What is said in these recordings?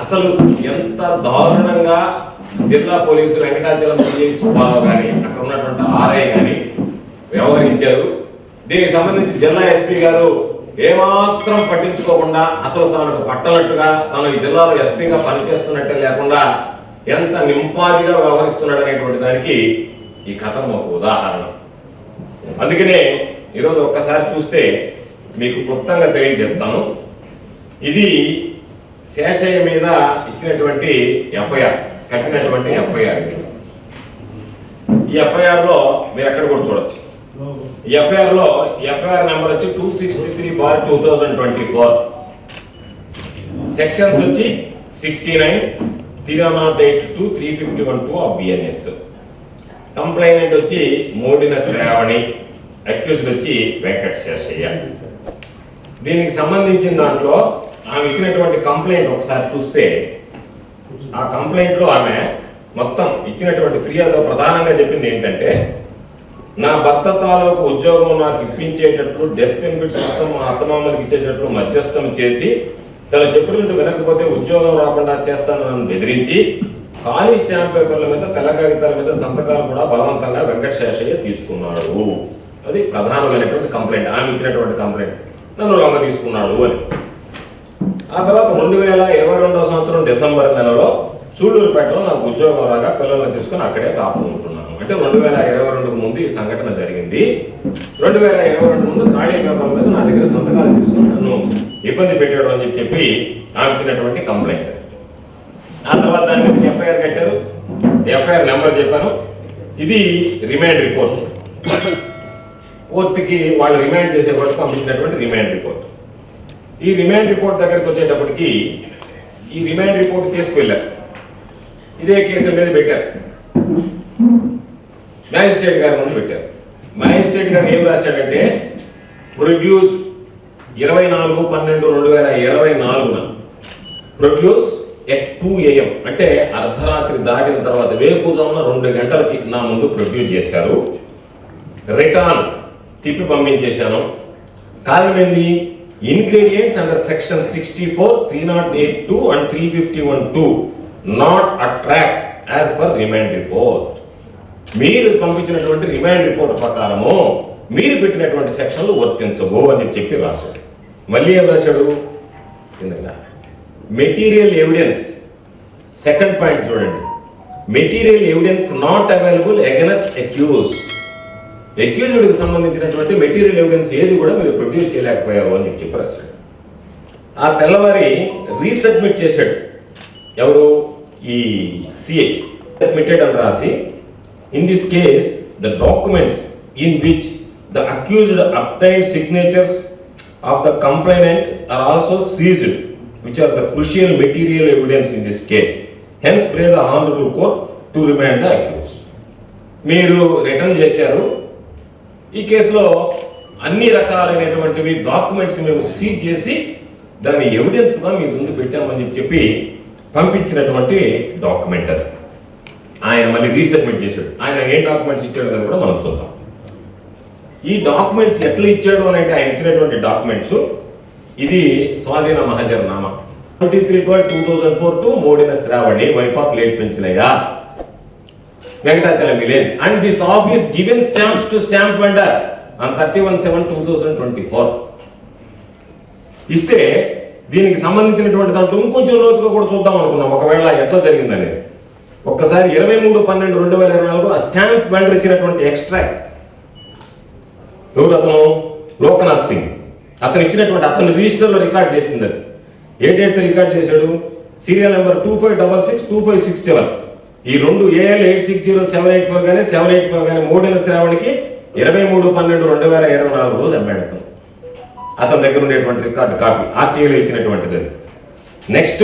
అసలు ఎంత దారుణంగా జిల్లా పోలీసు వెంకటాచలం సిఐ సుబ్బారావు కానీ అక్కడ ఉన్నటువంటి ఆర్ఐ కానీ వ్యవహరించారు. దీనికి సంబంధించి జిల్లా ఎస్పీ గారు ఏమాత్రం పట్టించుకోకుండా అసలు తనకు పట్టనట్టుగా తను ఈ జిల్లాలో ఎస్పీగా పనిచేస్తున్నట్టే లేకుండా ఎంత నింపాదిగా వ్యవహరిస్తున్నాడు అనేటువంటి దానికి ఈ కథనం ఒక ఉదాహరణ. అందుకనే ఈరోజు ఒక్కసారి చూస్తే మీకు క్లుప్తంగా తెలియజేస్తాను. ఇది శేషయ్య మీద ఇచ్చినటువంటి ఎఫ్ఐఆర్, కట్టినటువంటి ఎఫ్ఐఆర్. ఈ ఎఫ్ఐఆర్ లో మీరు ఎక్కడ కూడా చూడొచ్చు. ఈ ఎఫ్ఐఆర్ లో ఎఫ్ఐఆర్ నెంబర్ వచ్చి 263/2024, సెక్షన్స్ వచ్చి 69, 308 351 ఆఫ్ బిఎన్ఎస్. కంప్లైనెంట్ వచ్చి మోడిన శ్రావణి, అక్యూజ్డ్ వచ్చి వెంకట శేషయ్య. దీనికి సంబంధించిన దాంట్లో ఆమె ఇచ్చినటువంటి కంప్లైంట్ ఒకసారి చూస్తే, ఆ కంప్లైంట్ లో ఆమె మొత్తం ఇచ్చినటువంటి ఫిర్యాదు ప్రధానంగా చెప్పింది ఏంటంటే, నా భర్త తాలూకు ఉద్యోగం నాకు ఇప్పించేటట్లు డెత్ బెనిఫిట్స్ మొత్తం మా అత్తమామలకు ఇచ్చేటట్లు మధ్యస్థం చేసి తను చెప్పినట్టు వినకపోతే ఉద్యోగం రాకుండా చేస్తానని నన్ను బెదిరించి ఖాళీ స్టాంప్ పేపర్ల మీద తెల్ల కాగితాల మీద సంతకాలు కూడా బలవంతంగా వెంకట శేషయ్య తీసుకున్నాడు. అది ప్రధానమైనటువంటి కంప్లైంట్, ఆమె ఇచ్చినటువంటి కంప్లైంట్. నన్ను లొంగ తీసుకున్నాడు అని. ఆ తర్వాత 2022 సంవత్సరం డిసెంబర్ నెలలో సూళ్ళూరుపేటలో నాకు ఉద్యోగం రాగా పిల్లలను తీసుకుని అక్కడే కాపుకుంటున్నాను. అంటే 2022 ముందు ఈ సంఘటన జరిగింది. 2022 ముందు ఖాళీ పేపర్ల మీద నా దగ్గర సంతకాలు తీసుకుని నన్ను ఇబ్బంది పెట్టాడు అని చెప్పి ఆమె ఇచ్చినటువంటి కంప్లైంట్. ఆ తర్వాత దాని మీద ఎఫ్ఐఆర్ కట్టారు. ఎఫ్ఐఆర్ నెంబర్ చెప్పాను. ఇది రిమాండ్ రిపోర్ట్. కోర్టుకి వాళ్ళు రిమాండ్ చేసేటప్పుడు పంపించినటువంటి రిమాండ్ రిపోర్ట్. ఈ రిమాండ్ రిపోర్ట్ దగ్గరికి వచ్చేటప్పటికి ఈ రిమాండ్ రిపోర్ట్ తీసుకువెళ్ళారు. ఇదే కేసు మీద పెట్టారు, మ్యాజిస్ట్రేట్ గారి ముందు పెట్టారు. మ్యాజిస్ట్రేట్ గారు ఏం రాశాడంటే, ప్రొడ్యూస్ 24/12/2024 ప్రొడ్యూస్ ఎట్ 2 AM, అంటే అర్ధరాత్రి దాటిన తర్వాత వేకుజామున 2 గంటలకి నా ముందు ప్రొడ్యూస్ చేశారు. రిటర్న్ తిప్పి పంపించేశాను. కారణం ఏంది? Ingredients under section 64, 308(2) and 351(2) not attract as per remand report. మీరు పంపించినటువంటి రిమాండ్ రిపోర్ట్ ప్రకారము మీరు పెట్టినటువంటి సెక్షన్లు వర్తించవు అని చెప్పి రాశాడు. మళ్ళీ ఏం రాశాడు? మెటీరియల్ ఎవిడెన్స్, సెకండ్ పాయింట్ చూడండి. Material evidence not available against accused. అక్యూజ్డ్కి సంబంధించినటువంటి మెటీరియల్ ఎవిడెన్స్ ఏది కూడా మీరు ప్రొడ్యూస్ చేయలేకపోయారు అని చెప్పి రాశాడు. ఆ తెల్లవారి రీసబ్మిట్ చేశాడు. ఎవరు? ఈ సిఐ సబ్మిటెడ్ అని రాసి, in this case the documents in which the accused obtained signatures of the complainant are also seized, which are the crucial material evidence in this case. Hence pray the honorable court to remand the accused. మీరు return చేశారు. ఈ కేసులో అన్ని రకాలైనటువంటివి documents మేము seize చేసి దాని ఎవిడెన్స్గా మీ ముందు పెట్టామని చెప్పి పంపించినటువంటి డాక్యుమెంట్ అది. ఆయన మళ్ళీ రీసబ్మిట్ చేశాడు. ఆయన ఏం డాక్యుమెంట్స్ ఇచ్చాడు అని కూడా మనం చూద్దాం. ఈ డాక్యుమెంట్స్ ఎట్లా ఇచ్చాడు అని అంటే, ఆయన ఇచ్చినటువంటి డాక్యుమెంట్స్, ఇది స్వాధీన మహజర్నామా 23/12/2004 to Modina Sravani, wife of late Penchalaiah, Venkatachalam village, and this office given stamps to stamp vendor on 31/7/2024. ఇస్తే దీనికి సంబంధించినటువంటి దాంట్లో ఇంకొంచెం లోతుగా కూడా చూద్దాం అనుకున్నాం, ఒకవేళ ఎట్లా జరిగిందనేది. ఒక్కసారి 23/12/2024 ఆ స్టాంప్ వెండర్ ఇచ్చినటువంటి ఎక్స్ట్రాక్ట్ ఎవరు? అతను లోకనాథ్ సింగ్. అతను ఇచ్చినటువంటి, అతను రిజిస్టర్లో రికార్డ్ చేసింది. అది ఏంటంటే రికార్డ్ చేశాడు, సీరియల్ నెంబర్ 25662567. ఈ రెండు AL 860784 కానీ 784 కానీ మోడిన శ్రావణికి 23/12/2024 రోజు అమ్మాడు. అతని దగ్గర ఉండేటువంటి రికార్డు కాపీ RTAలో ఇచ్చినటువంటిది. నెక్స్ట్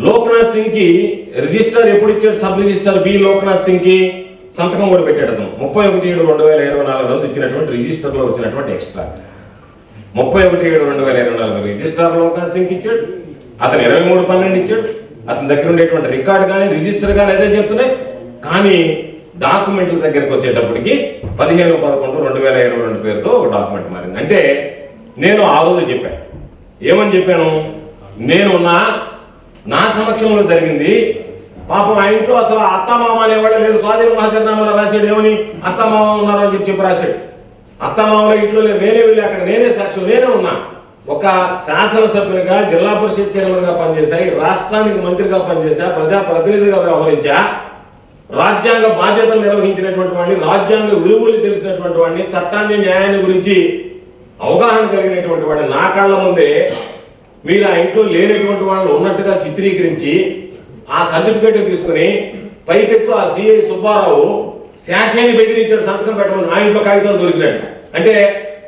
లోకనాథ్ సింగ్ కి రిజిస్టర్ ఎప్పుడు ఇచ్చాడు? Sub register B Loknath Singh కి సంతకం కూడా పెట్టాడు. అతను 31/7/2024 రోజు ఇచ్చినటువంటి రిజిస్టర్లో వచ్చినటువంటి ఎక్స్ట్రాక్ట్. 31/7/2024 రిజిస్టర్ లోకనాథ్ సింగ్ ఇచ్చాడు. అతను 23/12 ఇచ్చాడు. అతని దగ్గర ఉండేటువంటి రికార్డు కానీ రిజిస్టర్ కానీ అదే చెప్తున్నాయి. కానీ డాక్యుమెంట్ల దగ్గరికి వచ్చేటప్పటికి 15/11/2022 పేరుతో డాక్యుమెంట్ మారింది. అంటే నేను ఆ రోజు చెప్పాను, ఏమని చెప్పాను? నా సమక్షంలో జరిగింది. పాపం ఆ ఇంట్లో అసలు అత్తమామ అనేవాళ్ళు లేదు. స్వాధీన మహాచరణామాలో రాశాడు ఏమని, అత్తమామ ఉన్నారు అని చెప్పి రాశాడు. అత్తమామల ఇంట్లో లేదు. నేనే వెళ్ళి అక్కడ నేనే సాక్షి, నేనే ఉన్నా. ఒక శాసనసభ్యునిగా, జిల్లా పరిషత్ చైర్మన్గా పనిచేశా, ఈ రాష్ట్రానికి మంత్రిగా పనిచేశా, ప్రజాప్రతినిధిగా వ్యవహరించా, రాజ్యాంగ బాధ్యతలు నిర్వహించినటువంటి వాడిని, రాజ్యాంగ విలువలు తెలిసినటువంటి వాడిని, చట్టాన్ని న్యాయాన్ని గురించి అవగాహన కలిగినటువంటి వాడిని. నా కళ్ళ ముందే మీరు ఆ ఇంట్లో లేనటువంటి వాళ్ళని ఉన్నట్టుగా చిత్రీకరించి ఆ సర్టిఫికేట్ తీసుకుని పైపెత్తు ఆ సిఐ సుబ్బారావు శాషాన్ని బెదిరించాడు సంతకం పెట్టమని. ఆ ఇంట్లో కాగితాలు దొరికినట్టు అంటే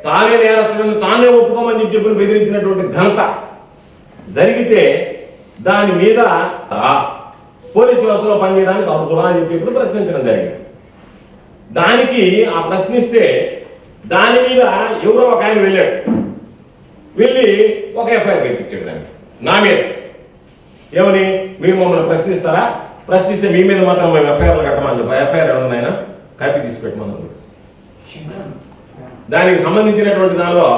తానే నేరస్తులను తానే ఒప్పుకోమని చెప్పి బెదిరించినటువంటి ఘనత జరిగితే దాని మీద పోలీసు వ్యవస్థలో పనిచేయడానికి అర్హులా అని చెప్పి ప్రశ్నించడం జరిగింది. దానికి ఆ ప్రశ్నిస్తే దాని మీద ఎవరో ఒక ఆయన వెళ్ళాడు, వెళ్ళి ఒక ఎఫ్ఐఆర్ కట్టించాడు దానికి నా మీద. ఏమని, మీరు మమ్మల్ని ప్రశ్నిస్తారా, ప్రశ్నిస్తే మీ మీద మాత్రం మేము ఎఫ్ఐఆర్లు కట్టమని చెప్పి. ఎఫ్ఐఆర్ ఏమన్నా కాపీ తీసి పెట్టమన్నాను. దానికి సంబంధించినటువంటి దానిలో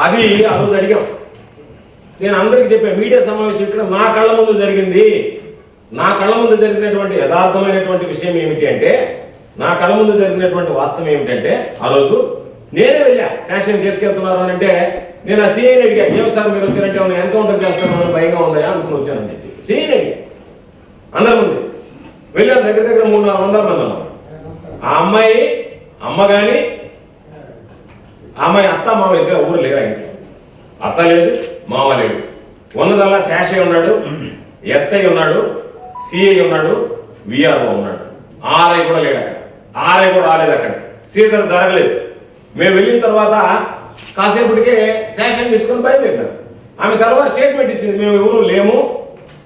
అది ఆ రోజు అడిగాం. నేను అందరికీ చెప్పాను, మీడియా సమావేశం ఇక్కడ నా కళ్ళ ముందు జరిగింది. నా కళ్ళ ముందు జరిగినటువంటి యథార్థమైనటువంటి విషయం ఏమిటి అంటే, నా కళ్ళ ముందు జరిగినటువంటి వాస్తవం ఏమిటంటే, ఆ రోజు నేనే వెళ్ళా. శాసనం తీసుకెళ్తున్నారు అని అంటే నేను ఆ సీఐని అడిగా, ఏమి సార్ మీరు వచ్చారంటే ఏమైనా ఎన్కౌంటర్ చేస్తామని భయంగా ఉందా అనుకుని వచ్చానని చెప్పి సీఐని అడిగా. అందరి ముందు వెళ్ళాను. దగ్గర 300-400 మంది ఉన్నాం. ఆ అమ్మాయి అమ్మ కానీ ఆ అమ్మాయి అత్త మామ ఇద్దరు ఊరు లేరు. ఇంట్లో అత్త లేదు, మామ లేదు. ఉన్నదల్లా శాషే ఉన్నాడు, ఎస్ఐ ఉన్నాడు, సిఐ ఉన్నాడు, విఆర్ఓ ఉన్నాడు. ఆర్ఐ కూడా లేడు అక్కడ. ఆర్ఐ కూడా రాలేదు అక్కడ. సీజన్ జరగలేదు. మేము వెళ్ళిన తర్వాత కాసేపటికే శాషన్ తీసుకొని బయలుదేరినారు. ఆమె తర్వాత స్టేట్మెంట్ ఇచ్చింది, మేము ఎవరు లేము,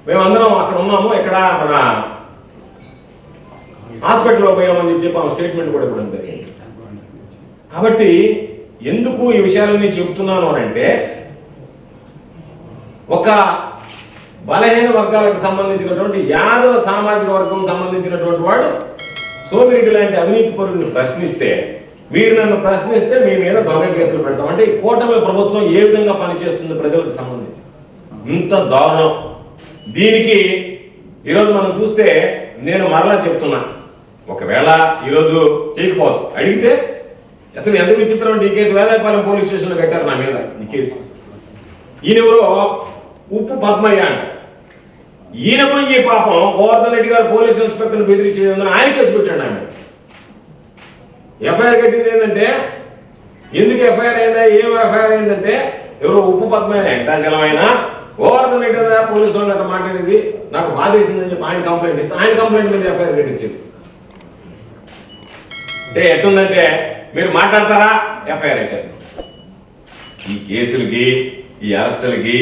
మేమందరం అక్కడ ఉన్నాము, ఇక్కడ మన హాస్పిటల్లో పోయామని చెప్పి ఆమె స్టేట్మెంట్ కూడా ఇవ్వడం జరిగింది. కాబట్టి ఎందుకు ఈ విషయాలన్నీ చెబుతున్నాను అని అంటే, ఒక బలహీన వర్గాలకు సంబంధించినటువంటి యాదవ సామాజిక వర్గం సంబంధించినటువంటి వాడు సోమిరెడ్డి లాంటి అవినీతి పరుని ప్రశ్నిస్తే, మీరు నన్ను ప్రశ్నిస్తే మీ మీద దొంగ కేసులు పెడతాం అంటే ఈ కూటమి ప్రభుత్వం ఏ విధంగా పనిచేస్తుంది ప్రజలకు సంబంధించి ఇంత దారుణం. దీనికి ఈరోజు మనం చూస్తే నేను మరలా చెప్తున్నా, ఒకవేళ ఈరోజు చేయకపోవచ్చు, అడిగితే అసలు ఎంత విచిత్రం అంటే ఈ కేసు వేదాయపాలెం పోలీస్ స్టేషన్లో కట్టారు నా మీద ఈ కేసు. ఈయనెవరో ఉప్పు పద్మయ్య అంట. ఈయన పోయి పాపం గోవర్ధన్ రెడ్డి గారు పోలీస్ ఇన్స్పెక్టర్ని బెదిరించేదని ఆయన కేసు పెట్టాడు. ఆయన ఎఫ్ఐఆర్ కట్టింది ఏంటంటే, ఎందుకు ఎఫ్ఐఆర్ అయిందా, ఏం ఎఫ్ఐఆర్ అయిందంటే ఎవరో ఉప్పు పద్మైన ఎంటాజలమైనా గోవర్ధన్ రెడ్డి గారు పోలీసు వాళ్ళు అట్లా మాట్లాడేది నాకు బాధేసిందని చెప్పి ఆయన కంప్లైంట్ ఇస్తే ఆయన కంప్లైంట్ మీద ఎఫ్ఐఆర్ కట్టించింది. అంటే ఎట్టుందంటే మీరు మాట్లాడతారా ఎఫ్ఐఆర్ వేసేస్తాం. ఈ కేసులకి, ఈ అరెస్టులకి,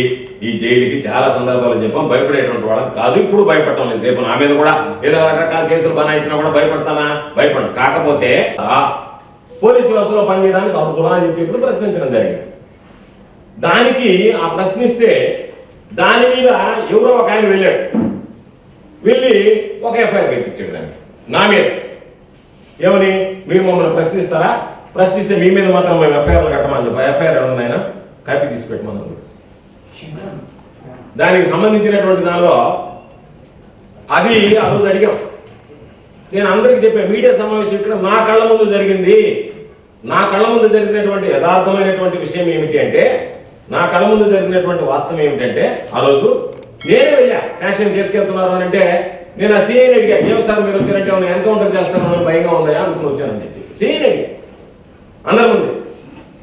ఈ జైలుకి చాలా సందర్భాలు చెప్పాం, భయపడేటువంటి వాళ్ళకి కాదు. ఇప్పుడు భయపడటం లేదు. రేపు నా మీద కూడా ఏదో రకరకాల కేసులు బనాయించినా కూడా భయపడతానా, భయపడను. కాకపోతే పోలీసు వ్యవస్థలో పనిచేయడానికి అర్హులా అని చెప్పి ఇప్పుడు ప్రశ్నించడం జరిగింది. దానికి ఆ ప్రశ్నిస్తే దాని మీద ఎవరో ఒక ఆయన వెళ్ళాడు, వెళ్ళి ఒక ఎఫ్ఐఆర్ కట్టించాడు దానికి నా మీద. ఏమని, మీరు మమ్మల్ని ప్రశ్నిస్తారా, ప్రశ్నిస్తే మీ మీద మాత్రం మేము ఎఫ్ఐఆర్లు కట్టమని చెప్పి. ఎఫ్ఐఆర్ ఏమన్నా కాపీ తీసి పెట్టమన్నాను. దానికి సంబంధించినటువంటి దానిలో అది ఆ రోజు అడిగాం. నేను అందరికీ చెప్పాను, మీడియా సమావేశం ఇక్కడ నా కళ్ళ ముందు జరిగింది. నా కళ్ళ ముందు జరిగినటువంటి యథార్థమైనటువంటి విషయం ఏమిటి అంటే, నా కళ్ళ ముందు జరిగినటువంటి వాస్తవం ఏమిటంటే, ఆ రోజు నేనే వెళ్ళా. శాసనం తీసుకెళ్తున్నారు అని అంటే నేను ఆ సీఐని అడిగా, ఏమి సార్ మీరు వచ్చారంటే ఏమైనా ఎన్కౌంటర్ చేస్తారని భయంగా ఉందా అనుకుని వచ్చానని చెప్పి సీఐని అడిగా. అందరి ముందు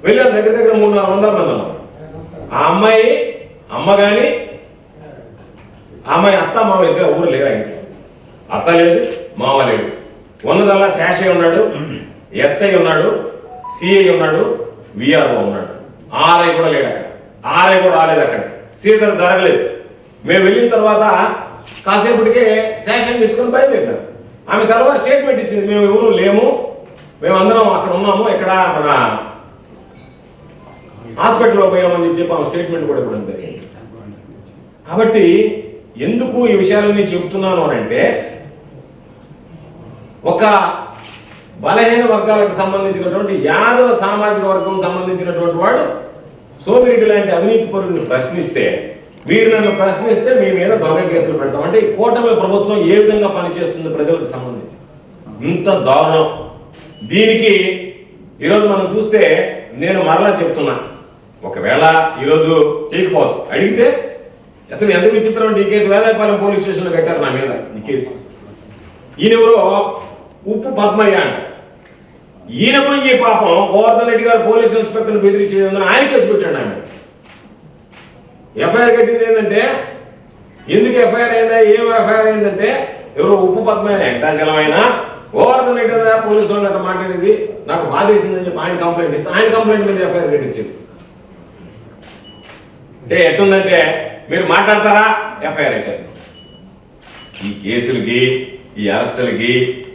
వెళ్ళాను. దగ్గర 300-400 మంది ఉన్నాం. ఆ అమ్మాయి అమ్మ కానీ ఆ అమ్మాయి అత్త మామ ఇద్దరు ఊరు లేరు. ఇంట్లో అత్త లేదు, మామ లేదు. ఉన్నదల్లా శాషే ఉన్నాడు, ఎస్ఐ ఉన్నాడు, సిఐ ఉన్నాడు, విఆర్ఓ ఉన్నాడు. ఆర్ఐ కూడా లేడు అక్కడ. ఆర్ఐ కూడా రాలేదు అక్కడ. సీజన్ జరగలేదు. మేము వెళ్ళిన తర్వాత కాసేపటికే శాసనం తీసుకొని బయలుదేరినారు. ఆమె తర్వాత స్టేట్మెంట్ ఇచ్చింది, మేము ఎవరు లేము, మేమందరం అక్కడ ఉన్నాము, ఇక్కడ మన హాస్పిటల్లో పోయామని చెప్పి ఆమె స్టేట్మెంట్ కూడా ఇవ్వడం జరిగింది. కాబట్టి ఎందుకు ఈ విషయాలన్నీ చెబుతున్నాను అని అంటే, ఒక బలహీన వర్గాలకు సంబంధించినటువంటి యాదవ సామాజిక వర్గం సంబంధించినటువంటి వాడు సోమిరెడ్డి లాంటి అవినీతి పరుని ప్రశ్నిస్తే, మీరు నన్ను ప్రశ్నిస్తే మీ మీద దొంగ కేసులు పెడతాం. అంటే ఈ కూటమి ప్రభుత్వం ఏ విధంగా పనిచేస్తుంది ప్రజలకు సంబంధించి ఇంత దారుణం. దీనికి ఈరోజు మనం చూస్తే నేను మరలా చెప్తున్నా, ఒకవేళ ఈరోజు చేయకపోవచ్చు, అడిగితే అసలు ఎంత విచిత్రం అంటే ఈ కేసు వేదాయపాలెం పోలీస్ స్టేషన్లో కట్టారు నా మీద ఈ కేసు. ఈయనెవరో ఉప్పు పద్మయ్య అంట. ఈయన పోయి పాపం గోవర్ధన్ రెడ్డి గారు పోలీస్ ఇన్స్పెక్టర్ని బెదిరించేదని ఆయన కేసు పెట్టాడు. ఆయన ఎఫ్ఐఆర్ కట్టింది ఏంటంటే, ఎందుకు ఎఫ్ఐఆర్ అయిందా, ఏం ఎఫ్ఐఆర్ అయిందంటే ఎవరో ఉప్పు పద్మయ్య ఎంటాచలమైనా గోవర్ధన్ రెడ్డి గారు పోలీసు వాళ్ళు అట్లా మాట్లాడేది నాకు బాధేసిందని చెప్పి ఆయన కంప్లైంట్ ఇస్తే ఆయన కంప్లైంట్ మీద ఎఫ్ఐఆర్ కట్టించింది. అంటే ఎట్టుందంటే మీరు మాట్లాడతారా ఎఫ్ఐఆర్ వేసేస్తాం. ఈ కేసులకి, ఈ అరెస్టులకి,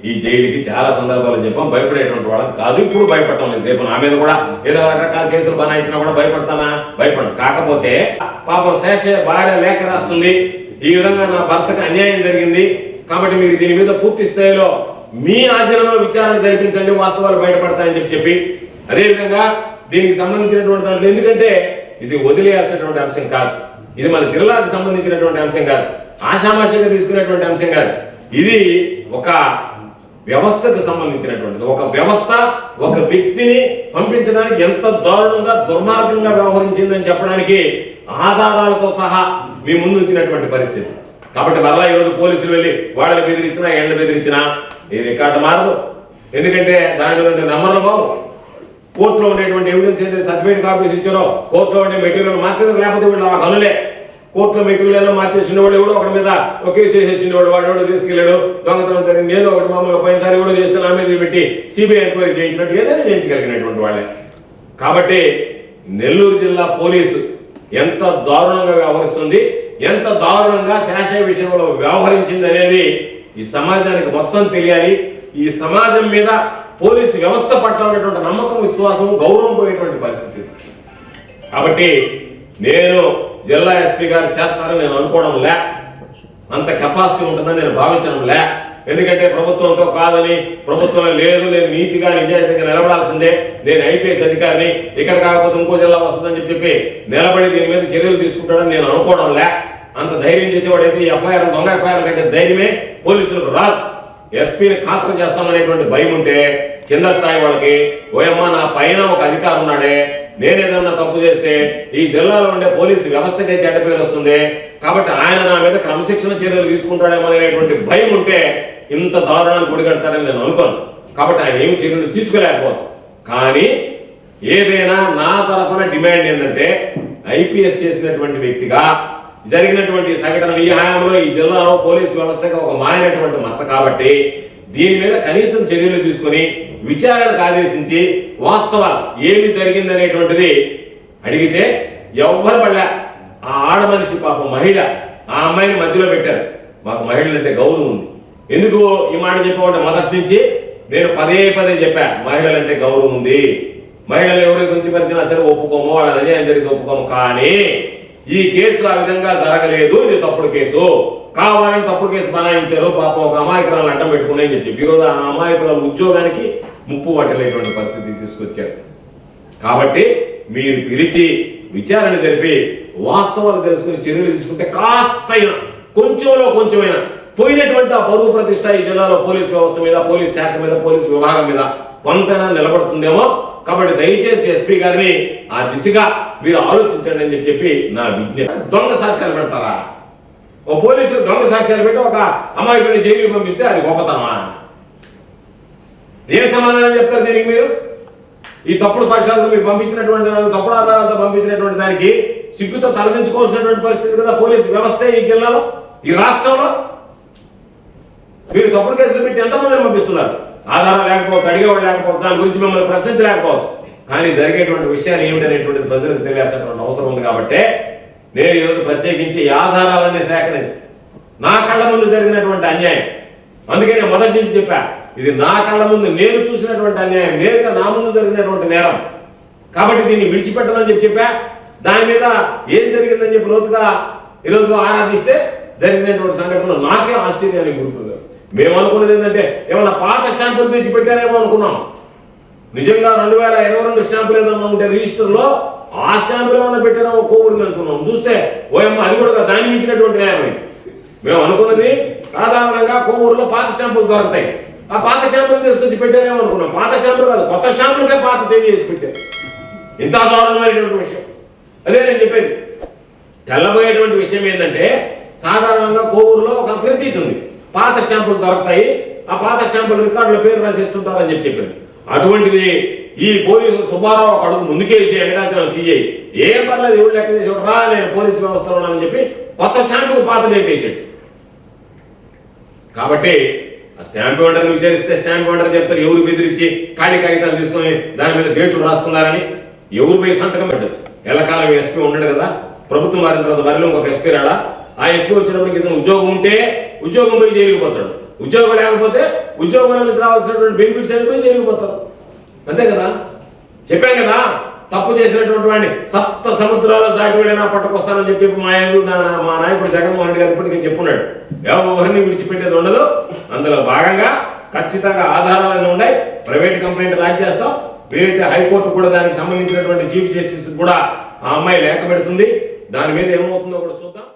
ఈ జైలుకి చాలా సందర్భాలు చెప్పాం. భయపడేటువంటి వాళ్ళకి కాదు, ఇప్పుడు భయపడటం లేదు. రేపు నా మీద కూడా ఏదో రకరకాల కేసులు బనాయించినా కూడా భయపడతానా? భయపడను. కాకపోతే పాపం శేషయ్య భార్య లేఖ రాస్తుంది, ఈ విధంగా నా భర్తకు అన్యాయం జరిగింది కాబట్టి మీరు దీని మీద పూర్తి స్థాయిలో మీ ఆధీనంలో విచారణ జరిపించండి, వాస్తవాలు బయటపడతాయని చెప్పి అదేవిధంగా దీనికి సంబంధించినటువంటి దాంట్లో, ఎందుకంటే ఇది వదిలేయాల్సినటువంటి అంశం కాదు, ఇది మన జిల్లాకు సంబంధించినటువంటి అంశం కాదు, ఆషామాషిగా తీసుకునేటువంటి అంశం కాదు. ఇది ఒక వ్యవస్థకు సంబంధించినటువంటిది. ఒక వ్యవస్థ ఒక వ్యక్తిని పంపించడానికి ఎంత దారుణంగా దుర్మార్గంగా వ్యవహరించిందని చెప్పడానికి ఆధారాలతో సహా మీ ముందు ఉంచినటువంటి పరిస్థితి. కాబట్టి మరలా ఈరోజు పోలీసులు వెళ్ళి వాళ్ళని బెదిరించినా ఎండ బెదిరించినా ఈ రికార్డు మారదు. ఎందుకంటే దాని మీద నెంబర్లు బాగు. కోర్టులో ఉండేటువంటి ఎవిడెన్స్ ఏదైతే సర్టిఫికేట్ కాపీస్ ఇచ్చారో కోర్టులో ఉండే మెటీరియల్ మార్చేది, లేకపోతే వీళ్ళు ఆ గనులే కోర్టులో మెటీరియల్ మార్చేసిన వాడు ఎవడో ఒకటి మీద ఒక కేసు వేసేసిన వాడు ఎవడో తీసుకెళ్ళాడు, దొంగతనం జరిగింది ఏదో ఒకటి మామూలుగా పోయినసారి కూడా చేస్తే నా మీద పెట్టి సిబిఐ ఎంక్వైరీ చేయించినట్టు ఏదైనా చేయించగలిగినటువంటి వాళ్ళే. కాబట్టి నెల్లూరు జిల్లా పోలీసు ఎంత దారుణంగా వ్యవహరిస్తుంది, ఎంత దారుణంగా శేషయ్య విషయంలో వ్యవహరించింది అనేది ఈ సమాజానికి మొత్తం తెలియాలి. ఈ సమాజం మీద పోలీసు వ్యవస్థ పట్ల ఉన్నటువంటి నమ్మకం, విశ్వాసం, గౌరవం పోయేటువంటి పరిస్థితి. కాబట్టి నేను జిల్లా ఎస్పీ గారు చేస్తారని నేను అనుకోవడం లే, అంత కెపాసిటీ ఉంటుందని నేను భావించడం లే. ఎందుకంటే ప్రభుత్వంతో కాదని, ప్రభుత్వం లేదు, నేను నీతిగా నిజాయితీగా నిలబడాల్సిందే, నేను ఐపీఎస్ అధికారిని, ఇక్కడ కాకపోతే ఇంకో జిల్లా వస్తుందని చెప్పి నిలబడి దీని మీద చర్యలు తీసుకుంటాడని నేను అనుకోవడం లే. అంత ధైర్యం చేసేవాడైతే ఎఫ్ఐఆర్ దొంగ ఎఫ్ఐఆర్ కంటే ధైర్యమే పోలీసులకు రాదు. ఎస్పీని ఖాతరు చేస్తామనేటువంటి భయం ఉంటే కింద స్థాయి వాళ్ళకి ఓయమ్మ నా పైన ఒక అధికారం ఉన్నాడే, నేనేదన్నా తప్పు చేస్తే ఈ జిల్లాలో ఉండే పోలీసు వ్యవస్థకే చెడ్డ పేరు వస్తుంది కాబట్టి ఆయన నా మీద క్రమశిక్షణ చర్యలు తీసుకుంటాడేమో అనేటువంటి భయం ఉంటే ఇంత దారుణాన్ని గుడిగడతాడని నేను అనుకోను. కాబట్టి ఆయన ఏమి చర్యలు తీసుకోలేకపోవచ్చు. కానీ ఏదైనా నా తరఫున డిమాండ్ ఏంటంటే ఐపీఎస్ చేసినటువంటి వ్యక్తిగా జరిగినటువంటి సంఘటన ఈ హయాంలో ఈ జిల్లాలో పోలీసు వ్యవస్థగా ఒక మాయనటువంటి మచ్చ కాబట్టి దీని మీద కనీసం చర్యలు తీసుకుని విచారణకు ఆదేశించి వాస్తవాలు ఏమి జరిగింది అనేటువంటిది అడిగితే ఎవ్వరు పడలే. ఆ ఆడ మనిషి పాపం మహిళ, ఆ అమ్మాయిని మధ్యలో పెట్టారు. మాకు మహిళలంటే గౌరవం ఉంది. ఎందుకు ఈ మాట చెప్పామంటే మొదటి నుంచి నేను పదే పదే చెప్పా, మహిళలంటే గౌరవం ఉంది, మహిళలు ఎవరి గురించి పరిచినా సరే ఒప్పుకోము, వాళ్ళ అన్యాయం జరిగితే ఒప్పుకోము. కానీ ఈ కేసులు ఆ విధంగా జరగలేదు, ఇది తప్పుడు కేసు, కావాలని తప్పుడు కేసు బనాయించారు, పాపం ఒక అమాయకురాలను అడ్డం పెట్టుకుని అని చెప్పి ఈరోజు ఆ అమాయకురాలు ఉద్యోగానికి ముప్పు పట్టలేటువంటి పరిస్థితి తీసుకొచ్చారు. కాబట్టి మీరు పిలిచి విచారణ జరిపి వాస్తవాలు తెలుసుకుని చర్యలు తీసుకుంటే కాస్తైనా కొంచెంలో కొంచెమైనా పోయినటువంటి ఆ పరువు ప్రతిష్ట ఈ జిల్లాలో పోలీసు వ్యవస్థ మీద, పోలీస్ శాఖ మీద, పోలీసు విభాగం మీద కొంతైనా నిలబడుతుందేమో. కాబట్టి దయచేసి ఎస్పీ గారిని ఆ దిశగా మీరు ఆలోచించండి అని చెప్పి నా విజ్ఞప్తి. దొంగ సాక్ష్యాలు పెడతారా? ఓ పోలీసులు దొంగ సాక్ష్యాలు పెట్టి ఒక అమాయకుడిని జైలుకి పంపిస్తే అది గొప్పతనమా? ఏం సమాధానం చెప్తారు దీనికి మీరు? ఈ తప్పుడు సాక్ష్యాలతో మీరు పంపించినటువంటి, తప్పుడు ఆధారాలతో పంపించినటువంటి దానికి సిగ్గుతో తలదించుకోవాల్సినటువంటి పరిస్థితి కదా పోలీసు వ్యవస్థ ఈ జిల్లాలో, ఈ రాష్ట్రంలో. మీరు తప్పుడు కేసులు పెట్టి ఎంతమందిని పంపిస్తున్నారు? ఆధారం లేకపోవచ్చు, అడిగేవాడు లేకపోవచ్చు, దాని గురించి మిమ్మల్ని ప్రశ్నించలేకపోవచ్చు. కానీ జరిగేటువంటి విషయాలు ఏమిటనేటువంటిది ప్రజలకు తెలియాల్సినటువంటి అవసరం ఉంది. కాబట్టి నేను ఈరోజు ప్రత్యేకించి ఈ ఆధారాలన్నీ సేకరించి నా కళ్ళ ముందు జరిగినటువంటి అన్యాయం, అందుకే నేను మొదటి నుంచి చెప్పా, ఇది నా కళ్ళ ముందు నేను చూసినటువంటి అన్యాయం, నేరుగా నా ముందు జరిగినటువంటి నేరం. కాబట్టి దీన్ని విడిచిపెట్టమని చెప్పా. దాని మీద ఏం జరిగిందని చెప్పి లోతుగా ఈరోజు ఆరాధిస్తే జరిగినటువంటి సంఘటనలు నాకే ఆశ్చర్యానికి గుర్తుంది. మేము అనుకున్నది ఏంటంటే ఏమన్నా పాత స్టాంపులు తెచ్చి పెట్టారేమో అనుకున్నాం. నిజంగా 2022 స్టాంపులు ఏదన్నా ఉంటే రిజిస్టర్లో ఆ స్టాంపులు ఏమన్నా పెట్టారో కోవూరు అనుకున్నాం. చూస్తే ఓయమ్మ అది కూడా దాన్ని మించినటువంటి న్యాయం ఇది. మేము అనుకున్నది సాధారణంగా కోవూరులో పాత స్టాంపులు దొరుకుతాయి. ఆ పాత స్టాంపులు తీసుకొచ్చి పెట్టారేమో అనుకున్నాం. పాత స్టాంపులు కాదు, కొత్త స్టాంపులకే పాత చేసి పెట్టారు. ఇంత దారుణమైనటువంటి విషయం. అదే నేను చెప్పేది. తెల్లబోయేటువంటి విషయం ఏంటంటే సాధారణంగా కోవూరులో ఒక ప్రతీతి ఉంది, పాత స్టాంపులు దొరుకుతాయి, ఆ పాత స్టాంపులు రికార్డుల పేరు రాసిస్తుంటారని చెప్పారు. అటువంటిది ఈ పోలీసు సుబ్బారావు ఒక అడుగు ముందుకేసి వెంకటాచలం సిఐ ఏం పర్లేదు ఎవరు లెక్క చేసి రా నేను పోలీసు వ్యవస్థలో ఉన్నానని చెప్పి కొత్త స్టాంపుకు పాత డేట్ వేసాడు. కాబట్టి ఆ స్టాంప్ వెండర్ని విచారిస్తే స్టాంప్ వెండర్ చెప్తారు ఎవరు బెదిరించి ఖాళీ కాగితాలు తీసుకొని దాని మీద డేట్లు రాసుకున్నారని. ఎవరు పోయి సంతకం పెట్టచ్చు. ఎల్లకాలం ఎస్పీ ఉండడు కదా, ప్రభుత్వం మారిన తర్వాత మరిలో ఇంకొక ఎస్పీ రాడా. ఆ ఎస్పీ వచ్చినప్పటికి ఇతను ఉద్యోగం ఉంటే ఉద్యోగం పోయి జరిగిపోతాడు, ఉద్యోగం లేకపోతే ఉద్యోగంలో నుంచి రావాల్సినటువంటి బెనిఫిట్స్ అయిపోయి జరిగిపోతారు. అంతే కదా. చెప్పాం కదా, తప్పు చేసినటువంటి వాడిని సప్త సముద్రాలు దాటి వెళ్ళినా పట్టుకొస్తానని చెప్పి మా నాయకుడు జగన్మోహన్ రెడ్డి గారు ఇప్పటికే చెప్పున్నాడు. ఎవరిని విడిచిపెట్టేది ఉండదు. అందులో భాగంగా ఖచ్చితంగా ఆధారాలన్నీ ఉన్నాయి. ప్రైవేట్ కంప్లైంట్ లాంచ్ చేస్తాం. వీలైతే హైకోర్టు కూడా దానికి సంబంధించినటువంటి చీఫ్ జస్టిస్ కూడా ఆ అమ్మాయి లేఖ పెడుతుంది. దాని మీద ఏమవుతుందో కూడా చూద్దాం.